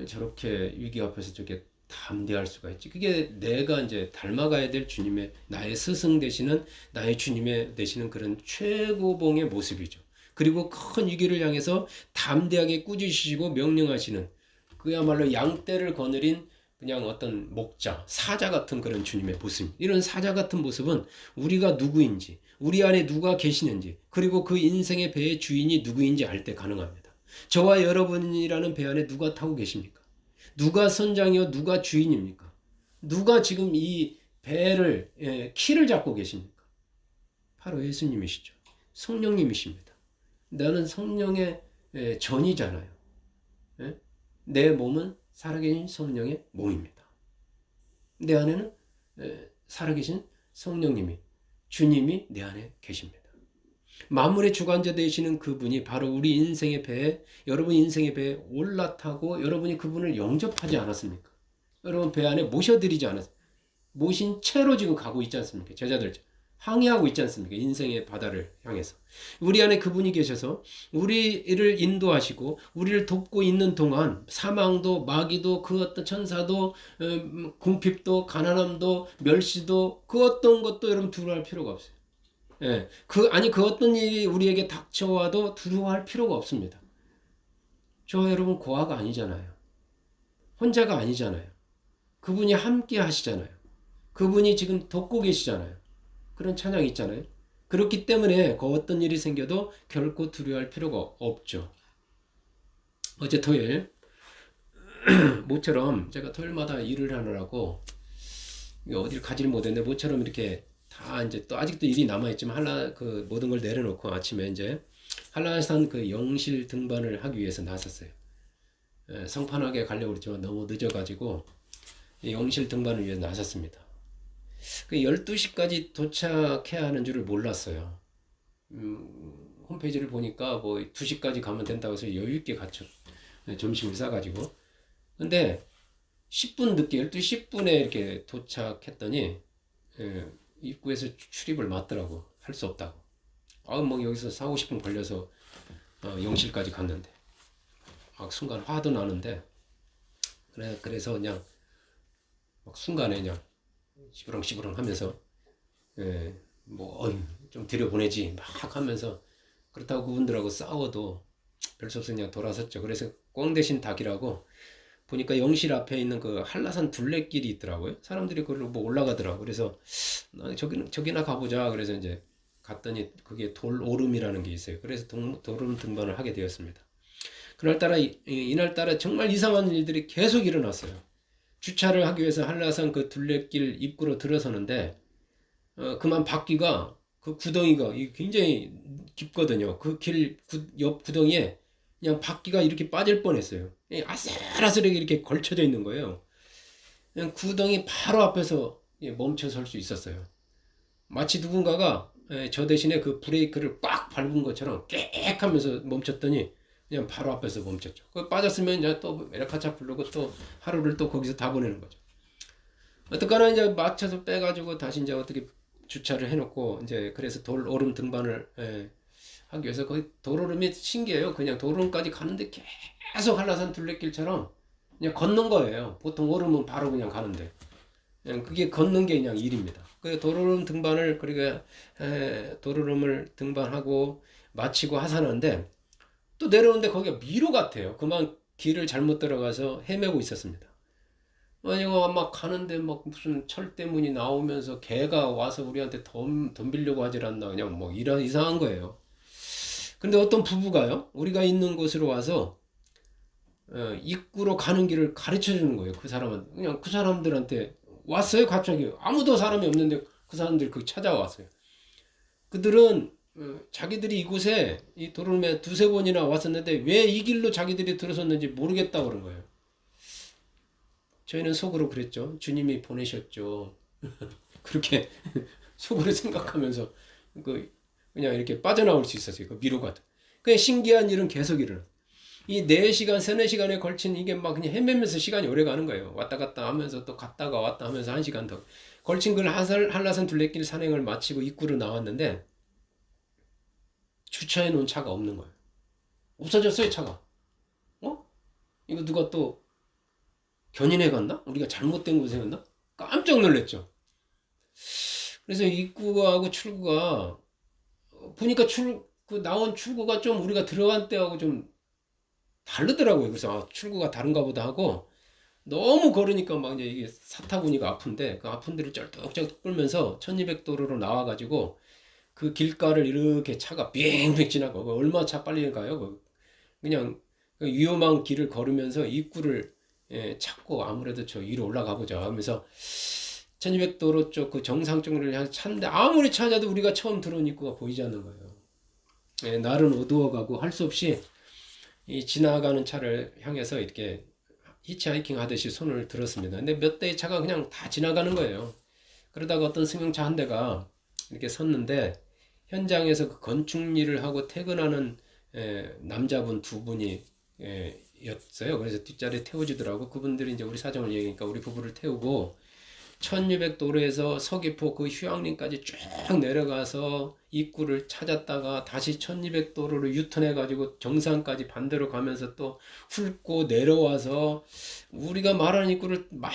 저렇게 위기 앞에서 저렇게 담대할 수가 있지? 그게 내가 이제 닮아가야 될 주님의 나의 스승 되시는 나의 주님의 되시는 그런 최고봉의 모습이죠. 그리고 큰 위기를 향해서 담대하게 꾸짖으시고 명령하시는 그야말로 양떼를 거느린 그냥 어떤 목자, 사자 같은 그런 주님의 모습. 이런 사자 같은 모습은 우리가 누구인지, 우리 안에 누가 계시는지, 그리고 그 인생의 배의 주인이 누구인지 알 때 가능합니다. 저와 여러분이라는 배 안에 누가 타고 계십니까? 누가 선장이요? 누가 주인입니까? 누가 지금 이 배를 키를 잡고 계십니까? 바로 예수님이시죠. 성령님이십니다. 나는 성령의 전이잖아요. 내 몸은 살아계신 성령의 몸입니다. 내 안에는 살아계신 성령님이 주님이 내 안에 계십니다. 만물의 주관자 되시는 그분이 바로 우리 인생의 배에 여러분 인생의 배에 올라타고 여러분이 그분을 영접하지 않았습니까? 여러분 배 안에 모셔드리지 않았습니까? 모신 채로 지금 가고 있지 않습니까? 제자들 항해하고 있지 않습니까? 인생의 바다를 향해서 우리 안에 그분이 계셔서 우리를 인도하시고 우리를 돕고 있는 동안 사망도 마귀도 그 어떤 천사도 궁핍도 가난함도 멸시도 그 어떤 것도 여러분 두려워할 필요가 없어요. 예, 그 어떤 일이 우리에게 닥쳐와도 두려워할 필요가 없습니다. 저 여러분 고아가 아니잖아요. 혼자가 아니잖아요. 그분이 함께 하시잖아요. 그분이 지금 돕고 계시잖아요. 그런 찬양이 있잖아요. 그렇기 때문에 그 어떤 일이 생겨도 결코 두려워할 필요가 없죠. 어제 토요일 모처럼 제가 토요일마다 일을 하느라고 어디를 가지를 못했는데 모처럼 이렇게 다 이제 또 아직도 일이 남아있지만 그 모든 걸 내려놓고 아침에 이제 한라산 그 영실 등반을 하기 위해서 나섰어요. 성판하게 가려고 그랬지만 너무 늦어가지고 영실 등반을 위해서 나섰습니다. 그 12시까지 도착해야 하는 줄을 몰랐어요. 홈페이지를 보니까 뭐 2시까지 가면 된다고 해서 여유있게 갔죠. 점심을 싸가지고. 근데 10분 늦게 12시 10분에 이렇게 도착했더니 입구에서 출입을 막더라고. 할 수 없다고. 뭐 여기서 4, 50분 걸려서 영실까지 갔는데 막 순간 화도 나는데 그래서 그냥 막 순간에 그냥 시부렁시부렁 하면서 좀 들여보내지 막 하면서 그렇다고 그분들하고 싸워도 별 수 없이 그냥 돌아섰죠. 그래서 꽝 대신 닭이라고 보니까 영실 앞에 있는 그 한라산 둘레길이 있더라고요. 사람들이 그걸로 뭐 올라가더라고. 그래서 저기나 가보자. 그래서 이제 갔더니 그게 돌오름이라는 게 있어요. 그래서 돌오름 등반을 하게 되었습니다. 그날따라 이날따라 정말 이상한 일들이 계속 일어났어요. 주차를 하기 위해서 한라산 그 둘레길 입구로 들어서는데 그만 바퀴가 그 구덩이가 굉장히 깊거든요. 그 길 옆 구덩이에 그냥 바퀴가 이렇게 빠질 뻔했어요. 아슬아슬하게 이렇게 걸쳐져 있는 거예요. 그냥 구덩이 바로 앞에서 멈춰 설 수 있었어요. 마치 누군가가 저 대신에 그 브레이크를 꽉 밟은 것처럼 꽥 하면서 멈췄더니 그냥 바로 앞에서 멈췄죠. 그 빠졌으면 이제 또 에레카차 부르고 또 하루를 또 거기서 다 보내는 거죠. 어떡하나 이제 맞춰서 빼가지고 다시 이제 어떻게 주차를 해놓고 이제 그래서 돌오름 등반을 하기 위해서 거기 돌오름이 신기해요. 그냥 돌오름까지 가는데 계속 한라산 둘레길처럼 그냥 걷는 거예요. 보통 오름은 바로 그냥 가는데 그냥 그게 걷는 게 그냥 일입니다. 그 도로름 등반을 그러니까 도로름을 등반하고 마치고 하산하는데 또 내려오는데 거기가 미로 같아요. 그만 길을 잘못 들어가서 헤매고 있었습니다. 아니 막 가는데 막 무슨 철대문이 나오면서 개가 와서 우리한테 덤비려고 하질 않나 그냥 뭐 이런 이상한 거예요. 근데 어떤 부부가요, 우리가 있는 곳으로 와서 입구로 가는 길을 가르쳐 주는 거예요. 그 사람은 그냥 그 사람들한테 왔어요. 갑자기 아무도 사람이 없는데 그 사람들이 그 찾아왔어요. 그들은 자기들이 이곳에 이 도름에 두세 번이나 왔었는데 왜 이 길로 자기들이 들어섰는지 모르겠다고 그런 거예요. 저희는 속으로 그랬죠. 주님이 보내셨죠. 그렇게 속으로 생각하면서 그냥 이렇게 빠져나올 수 있었어요. 그 미로가. 그냥 신기한 일은 계속 일어나. 이 4시간, 3, 4시간에 걸친 이게 막 그냥 헤매면서 시간이 오래 가는 거예요. 왔다 갔다 하면서 또 갔다가 왔다 하면서 1시간 더. 걸친 그 한라산 둘레길 산행을 마치고 입구로 나왔는데 주차해 놓은 차가 없는 거예요. 없어졌어요, 차가. 이거 누가 또 견인해 갔나? 우리가 잘못된 곳에 갔나? 깜짝 놀랐죠. 그래서 입구하고 출구가 보니까 그 나온 출구가 좀 우리가 들어간 때하고 좀 다르더라고요. 그래서 출구가 다른가 보다 하고 너무 걸으니까 막 이제 이게 사타구니가 아픈데 그 아픈 데를 쩔뚝쩔뚝 끌면서 1200도로로 나와가지고 그 길가를 이렇게 차가 빙빙 지나가고 얼마 차 빨리 가요? 그냥 위험한 길을 걸으면서 입구를 찾고 아무래도 저 위로 올라가 보자 하면서 1200도로 쪽 그 정상 쪽을 향해 찾는데 아무리 찾아도 우리가 처음 들어온 입구가 보이지 않는 거예요. 날은 어두워가고 할 수 없이 이 지나가는 차를 향해서 이렇게 히치하이킹 하듯이 손을 들었습니다. 근데 몇 대의 차가 그냥 다 지나가는 거예요. 그러다가 어떤 승용차 한 대가 이렇게 섰는데 현장에서 그 건축 일을 하고 퇴근하는 남자분 두 분이 였어요. 그래서 뒷자리에 태워주더라고. 그분들이 이제 우리 사정을 얘기하니까 우리 부부를 태우고 1600도로에서 서귀포 그 휴양림까지 쭉 내려가서 입구를 찾았다가 다시 1200도로로 유턴해가지고 정상까지 반대로 가면서 또 훑고 내려와서 우리가 말하는 입구를 막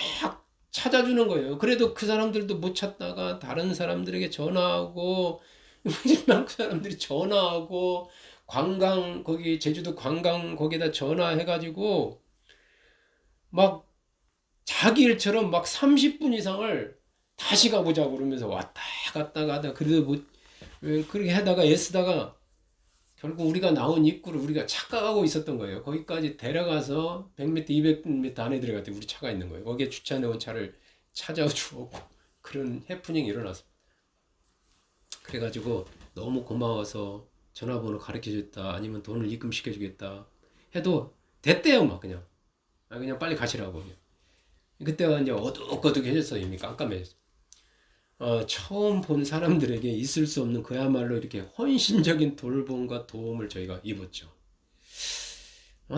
찾아주는 거예요. 그래도 그 사람들도 못 찾다가 다른 사람들에게 전화하고 그 사람들이 전화하고 관광 거기 제주도 관광 거기다 전화해가지고 막 자기 일처럼 막 30분 이상을 다시 가보자고 그러면서 왔다 갔다 가다 그래도 그렇게 하다가 애쓰다가 결국 우리가 나온 입구를 우리가 착각하고 있었던 거예요. 거기까지 데려가서 100m, 200m 안에 들어갔더니 우리 차가 있는 거예요. 거기에 주차해놓은 차를 찾아주었고 그런 해프닝이 일어났습니다. 그래가지고 너무 고마워서 전화번호 가르쳐줬다 아니면 돈을 입금시켜주겠다 해도 됐대요. 막 그냥 그냥 빨리 가시라고. 그때가 이제 어둑어둑해졌어요. 이미 깜깜해졌어요. 처음 본 사람들에게 있을 수 없는 그야말로 이렇게 헌신적인 돌봄과 도움을 저희가 입었죠.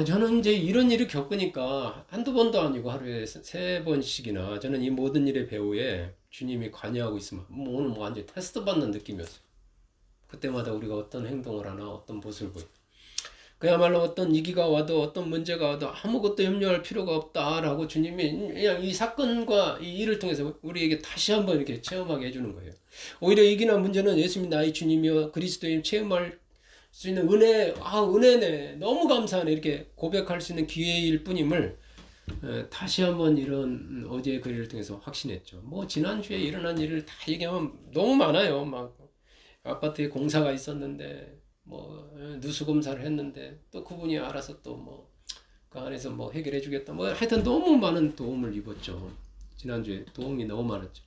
저는 이제 이런 일을 겪으니까 한두 번도 아니고 하루에 세 번씩이나 저는 이 모든 일의 배후에 주님이 관여하고 있으면 오늘 뭐 완전 테스트 받는 느낌이었어요. 그때마다 우리가 어떤 행동을 하나 어떤 모습을 보여. 그야말로 어떤 위기가 와도 어떤 문제가 와도 아무것도 염려할 필요가 없다라고 주님이 그냥 이 사건과 이 일을 통해서 우리에게 다시 한번 이렇게 체험하게 해주는 거예요. 오히려 위기나 문제는 예수님 나의 주님이여 그리스도인 체험할 수 있는 은혜네. 너무 감사하네. 이렇게 고백할 수 있는 기회일 뿐임을 다시 한번 이런 어제의 그 일을 통해서 확신했죠. 뭐 지난주에 일어난 일을 다 얘기하면 너무 많아요. 막 아파트에 공사가 있었는데 뭐 누수검사를 했는데 또 그분이 알아서 또 뭐 그 안에서 뭐 해결해 주겠다 뭐 하여튼 너무 많은 도움을 입었죠. 지난주에 도움이 너무 많았죠.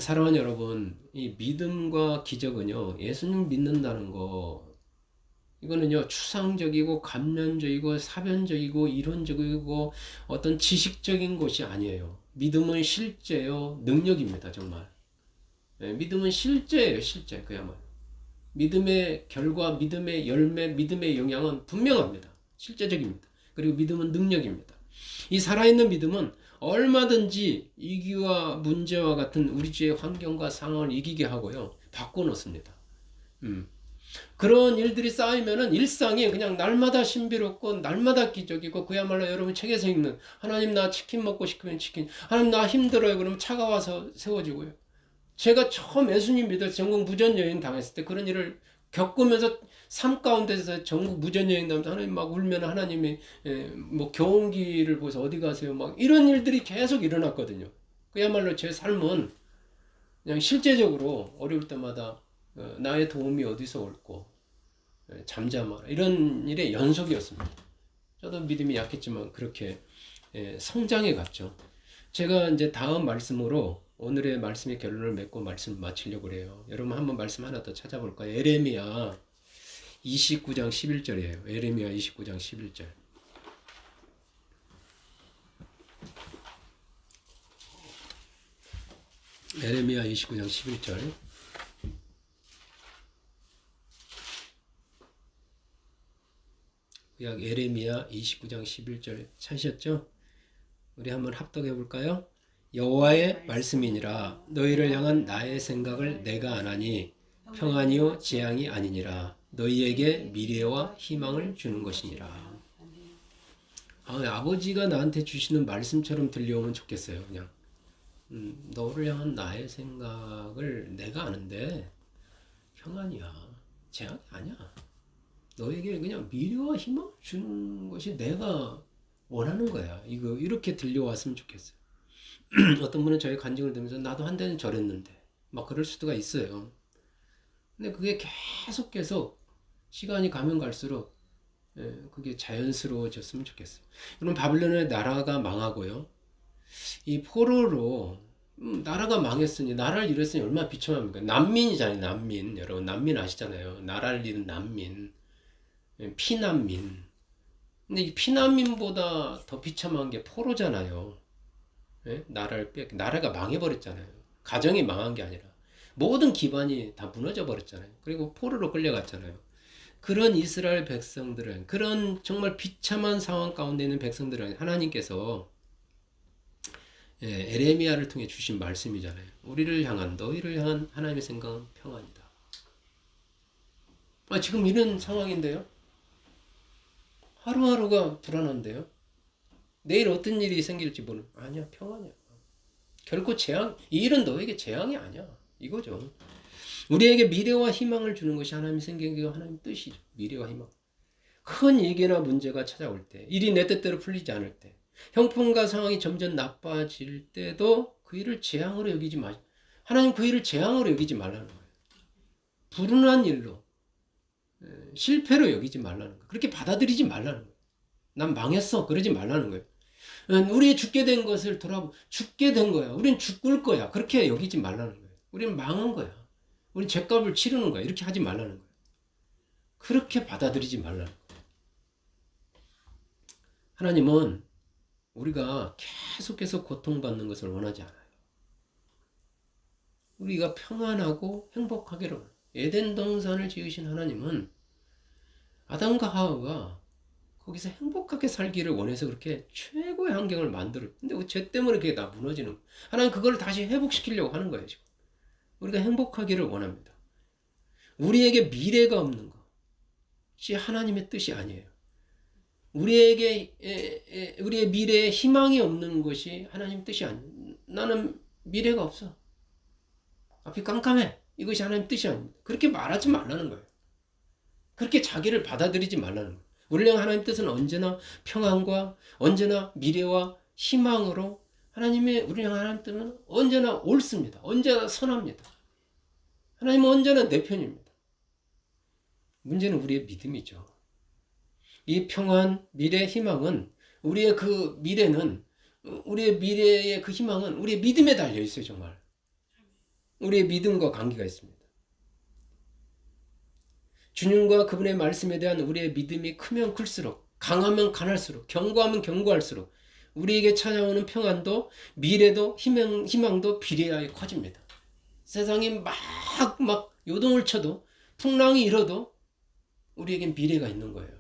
사랑하는 여러분, 이 믿음과 기적은요 예수님 믿는다는 거 이거는요 추상적이고 감면적이고 사변적이고 이론적이고 어떤 지식적인 것이 아니에요. 믿음은 실제요 능력입니다. 정말 믿음은 실제예요. 실제 그야말로 믿음의 결과, 믿음의 열매, 믿음의 영향은 분명합니다. 실제적입니다. 그리고 믿음은 능력입니다. 이 살아있는 믿음은 얼마든지 위기와 문제와 같은 우리 주의 환경과 상황을 이기게 하고요. 바꿔놓습니다. 그런 일들이 쌓이면은 일상이 그냥 날마다 신비롭고 날마다 기적이고 그야말로 여러분 책에서 읽는 하나님 나 치킨 먹고 싶으면 치킨 하나님 나 힘들어요 그러면 차가 와서 세워지고요. 제가 처음 예수님 믿어 전국 무전여행 당했을 때 그런 일을 겪으면서 삶 가운데서 전국 무전여행 당하면서 하나님 막 울면 하나님이 뭐 경운기를 보셔서 어디 가세요 막 이런 일들이 계속 일어났거든요. 그야말로 제 삶은 그냥 실제적으로 어려울 때마다 나의 도움이 어디서 올고 잠잠하라 이런 일의 연속이었습니다. 저도 믿음이 약했지만 그렇게 성장해 갔죠. 제가 이제 다음 말씀으로 오늘의 말씀의 결론을 맺고 말씀 마치려고 그래요. 여러분 한번 말씀 하나 더 찾아볼까요? 에레미야 29장 11절이에요. 에레미야 29장 11절. 에레미야 29장 11절. 구약 에레미야 29장 11절 찾으셨죠? 우리 한번 합독해 볼까요? 여호와의 말씀이니라 너희를 향한 나의 생각을 내가 아나니 평안이요 재앙이 아니니라 너희에게 미래와 희망을 주는 것이니라. 아버지가 나한테 주시는 말씀처럼 들려오면 좋겠어요. 그냥 너를 향한 나의 생각을 내가 아는데 평안이야 재앙이 아니야. 너에게 그냥 미래와 희망을 주는 것이 내가 원하는 거야. 이렇게 들려왔으면 좋겠어요. 어떤 분은 저의 간증을 들으면서 나도 한때는 저랬는데 막 그럴 수가 있어요. 근데 그게 계속 시간이 가면 갈수록 그게 자연스러워졌으면 좋겠어요. 그럼 바빌론의 나라가 망하고요. 이 포로로 나라가 망했으니 나라를 잃었으니 얼마나 비참합니까? 난민이잖아요. 난민. 여러분 난민 아시잖아요. 나라를 잃은 난민. 피난민. 근데 이 피난민보다 더 비참한 게 포로잖아요. 나라가 망해버렸잖아요. 가정이 망한 게 아니라 모든 기반이 다 무너져 버렸잖아요. 그리고 포로로 끌려갔잖아요. 그런 이스라엘 백성들은 그런 정말 비참한 상황 가운데 있는 백성들은 하나님께서 에레미야를 통해 주신 말씀이잖아요. 우리를 향한 너희를 향한 하나님의 생각은 평안이다. 지금 이런 상황인데요. 하루하루가 불안한데요. 내일 어떤 일이 생길지 모르는 아니야 평안이야. 결코 재앙 이 일은 너에게 재앙이 아니야 이거죠. 우리에게 미래와 희망을 주는 것이 하나님이 생긴 게 하나님 뜻이죠. 미래와 희망. 큰 위기나 문제가 찾아올 때 일이 내 뜻대로 풀리지 않을 때 형편과 상황이 점점 나빠질 때도 그 일을 재앙으로 여기지 마. 하나님 그 일을 재앙으로 여기지 말라는 거예요. 불운한 일로, 실패로 여기지 말라는 거예요. 그렇게 받아들이지 말라는 거예요. 난 망했어. 그러지 말라는 거예요. 우리 죽게 된 것을 돌아보고, 죽게 된 거야. 우린 죽을 거야. 그렇게 여기지 말라는 거예요. 우리는 망한 거야. 우린 죗값을 치르는 거야. 이렇게 하지 말라는 거예요. 그렇게 받아들이지 말라는 거예요. 하나님은 우리가 계속해서 고통받는 것을 원하지 않아요. 우리가 평안하고 행복하기를 원해요. 에덴 동산을 지으신 하나님은 아담과 하와가 거기서 행복하게 살기를 원해서 그렇게 최고의 환경을 만들었. 근데 그 죄 때문에 그게 다 무너지는 거예요. 하나님 그걸 다시 회복시키려고 하는 거예요, 지금. 우리가 행복하기를 원합니다. 우리에게 미래가 없는 것이 하나님의 뜻이 아니에요. 우리의 미래에 희망이 없는 것이 하나님 뜻이 아니에요. 나는 미래가 없어. 앞이 깜깜해. 이것이 하나님 뜻이 아닙니다. 그렇게 말하지 말라는 거예요. 그렇게 자기를 받아들이지 말라는 거예요. 우리랑 하나님 뜻은 언제나 평안과 언제나 미래와 희망으로 우리랑 하나님 뜻은 언제나 옳습니다. 언제나 선합니다. 하나님은 언제나 내 편입니다. 문제는 우리의 믿음이죠. 이 평안, 미래, 희망은 우리의 그 미래는 우리의 미래의 그 희망은 우리의 믿음에 달려 있어요. 정말 우리의 믿음과 관계가 있습니다. 주님과 그분의 말씀에 대한 우리의 믿음이 크면 클수록, 강하면 강할수록, 견고하면 견고할수록 우리에게 찾아오는 평안도 미래도 희망도 비례하여 커집니다. 세상이 막 요동을 쳐도 풍랑이 일어도 우리에겐 미래가 있는 거예요.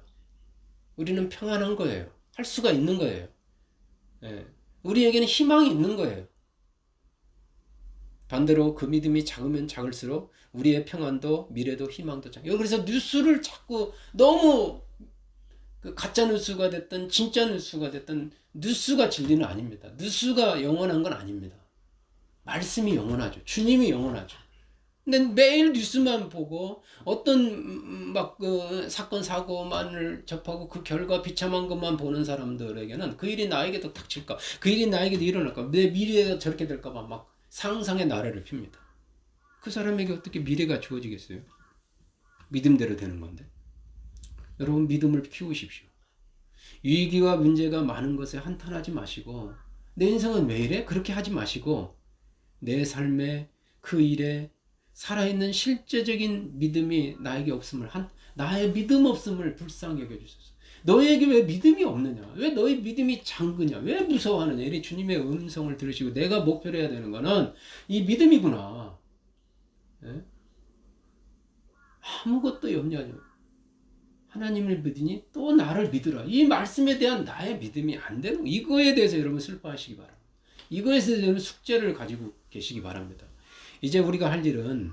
우리는 평안한 거예요. 할 수가 있는 거예요. 우리에게는 희망이 있는 거예요. 반대로 그 믿음이 작으면 작을수록 우리의 평안도 미래도 희망도 작아요. 그래서 뉴스를 자꾸 너무 그 가짜 뉴스가 됐든 진짜 뉴스가 됐든 뉴스가 진리는 아닙니다. 뉴스가 영원한 건 아닙니다. 말씀이 영원하죠. 주님이 영원하죠. 근데 매일 뉴스만 보고 어떤 막 그 사건 사고만을 접하고 그 결과 비참한 것만 보는 사람들에게는 그 일이 나에게도 닥칠까, 그 일이 나에게도 일어날까, 내 미래가 저렇게 될까봐 막 상상의 나래를 핍니다. 그 사람에게 어떻게 미래가 주어지겠어요? 믿음대로 되는 건데. 여러분 믿음을 키우십시오. 위기와 문제가 많은 것에 한탄하지 마시고 내 인생은 왜 이래? 그렇게 하지 마시고 내 삶에 그 일에 살아있는 실제적인 믿음이 나에게 없음을 나의 믿음 없음을 불쌍히 여겨주소서. 너에게 왜 믿음이 없느냐? 왜 너의 믿음이 잠그냐? 왜 무서워하느냐? 이 주님의 음성을 들으시고 내가 목표로 해야 되는 거는 이 믿음이구나. 네? 아무것도 염려하지 마. 하나님을 믿으니 또 나를 믿으라. 이 말씀에 대한 나의 믿음이 안 되는 거. 이거에 대해서 여러분 슬퍼하시기 바랍니다. 이거에 대해서 여러분 숙제를 가지고 계시기 바랍니다. 이제 우리가 할 일은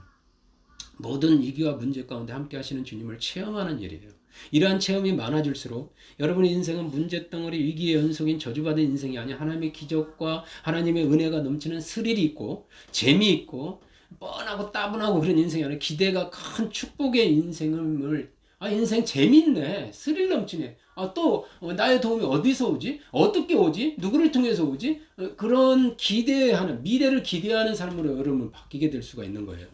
모든 위기와 문제 가운데 함께 하시는 주님을 체험하는 일이에요. 이러한 체험이 많아질수록 여러분의 인생은 문제덩어리 위기의 연속인 저주받은 인생이 아니라 하나님의 기적과 하나님의 은혜가 넘치는 스릴이 있고 재미있고 뻔하고 따분하고 그런 인생이 아니라 기대가 큰 축복의 인생을 인생 재밌네. 스릴 넘치네. 또 나의 도움이 어디서 오지? 어떻게 오지? 누구를 통해서 오지? 그런 기대하는, 미래를 기대하는 삶으로 여러분 바뀌게 될 수가 있는 거예요.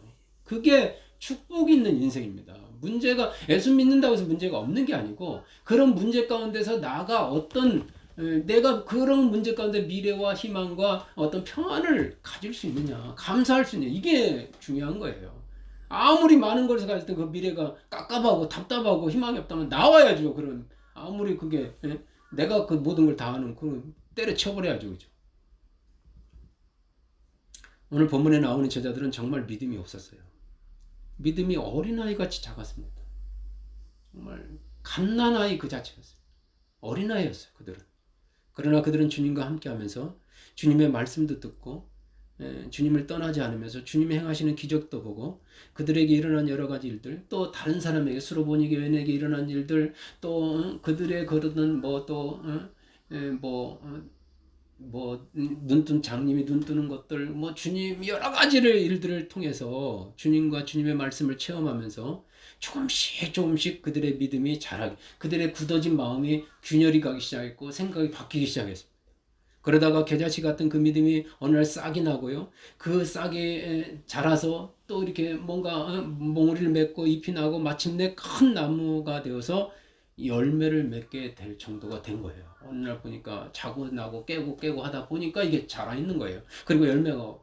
그게 축복 있는 인생입니다. 문제가 예수 믿는다고 해서 문제가 없는 게 아니고 그런 문제 가운데서 내가 그런 문제 가운데 미래와 희망과 어떤 평안을 가질 수 있느냐, 감사할 수 있느냐, 이게 중요한 거예요. 아무리 많은 것을 가질 때 그 미래가 깝깝하고 답답하고 희망이 없다면 나와야죠. 그런 아무리 그게 내가 그 모든 걸 다 하는 그 때려쳐버려야죠. 그죠? 오늘 본문에 나오는 제자들은 정말 믿음이 없었어요. 믿음이 어린아이 같이 작았습니다. 정말 갓난아이 그 자체였어요. 어린아이였어요. 그들은. 그러나 그들은 주님과 함께하면서 주님의 말씀도 듣고 주님을 떠나지 않으면서 주님이 행하시는 기적도 보고 그들에게 일어난 여러 가지 일들, 또 다른 사람에게 수로보니 교인에게 일어난 일들, 또 그들의 그러던 장님이 눈 뜨는 것들, 주님 여러 가지를 일들을 통해서 주님과 주님의 말씀을 체험하면서 조금씩 그들의 믿음이 자라기, 그들의 굳어진 마음이 균열이 가기 시작했고 생각이 바뀌기 시작했습니다. 그러다가 겨자씨 같은 그 믿음이 어느 날 싹이 나고요. 그 싹이 자라서 또 이렇게 뭔가 몽우리를 맺고 잎이 나고 마침내 큰 나무가 되어서 열매를 맺게 될 정도가 된 거예요. 어느 날 보니까 자고 나고 깨고 하다 보니까 이게 자라 있는 거예요. 그리고 열매가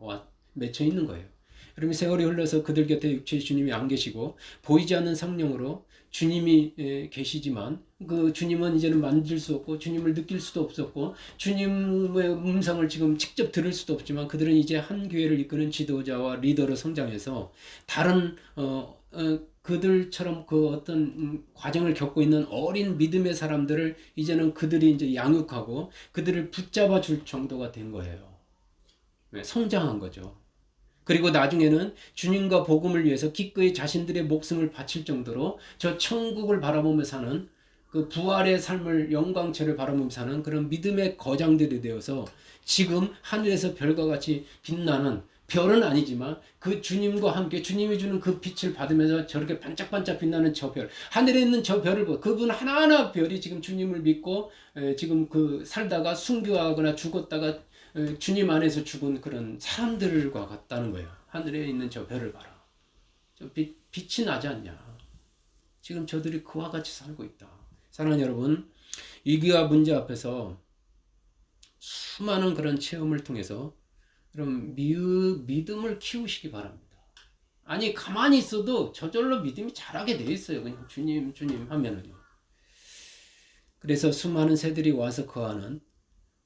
맺혀 있는 거예요. 그러면 세월이 흘러서 그들 곁에 육체의 주님이 안 계시고 보이지 않는 성령으로 주님이 계시지만 그 주님은 이제는 만질 수 없고 주님을 느낄 수도 없었고 주님의 음성을 지금 직접 들을 수도 없지만 그들은 이제 한 교회를 이끄는 지도자와 리더로 성장해서 다른 그들처럼 그 어떤 과정을 겪고 있는 어린 믿음의 사람들을 이제는 그들이 이제 양육하고 그들을 붙잡아 줄 정도가 된 거예요. 성장한 거죠. 그리고 나중에는 주님과 복음을 위해서 기꺼이 자신들의 목숨을 바칠 정도로 저 천국을 바라보며 사는 그 부활의 삶을 영광체를 바라보며 사는 그런 믿음의 거장들이 되어서 지금 하늘에서 별과 같이 빛나는 별은 아니지만 그 주님과 함께 주님이 주는 그 빛을 받으면서 저렇게 반짝반짝 빛나는 저 별, 하늘에 있는 저 별을 보고 그분 하나하나 별이 지금 주님을 믿고 지금 그 살다가 순교하거나 죽었다가 주님 안에서 죽은 그런 사람들과 같다는 거예요. 하늘에 있는 저 별을 봐라. 저 빛이 나지 않냐. 지금 저들이 그와 같이 살고 있다. 사랑하는 여러분, 위기와 문제 앞에서 수많은 그런 체험을 통해서 그럼 믿음을 키우시기 바랍니다. 아니 가만히 있어도 저절로 믿음이 자라게 돼 있어요. 그냥 주님 하면은요. 그래서 수많은 새들이 와서 거하는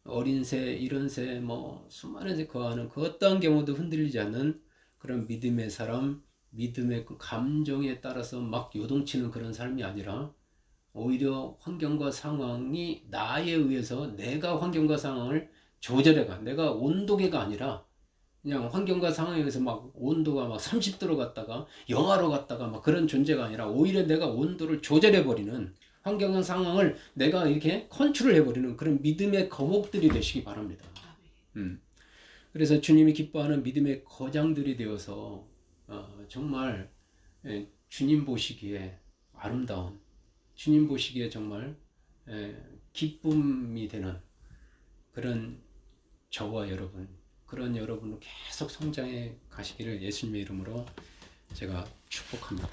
어린 새, 이런 새, 뭐 수많은 새 거하는 그 어떠한 경우도 흔들리지 않는 그런 믿음의 사람, 믿음의 그 감정에 따라서 막 요동치는 그런 삶이 아니라 오히려 환경과 상황이 나에 의해서 내가 환경과 상황을 조절해가, 내가 온도계가 아니라 그냥 환경과 상황에 의해서 막 온도가 막 30도로 갔다가 영하로 갔다가 막 그런 존재가 아니라 오히려 내가 온도를 조절해버리는 환경과 상황을 내가 이렇게 컨트롤해버리는 그런 믿음의 거목들이 되시기 바랍니다. 그래서 주님이 기뻐하는 믿음의 거장들이 되어서 정말 주님 보시기에 아름다운, 주님 보시기에 정말 기쁨이 되는 그런 저와 여러분, 그런 여러분은 계속 성장해 가시기를 예수님의 이름으로 제가 축복합니다.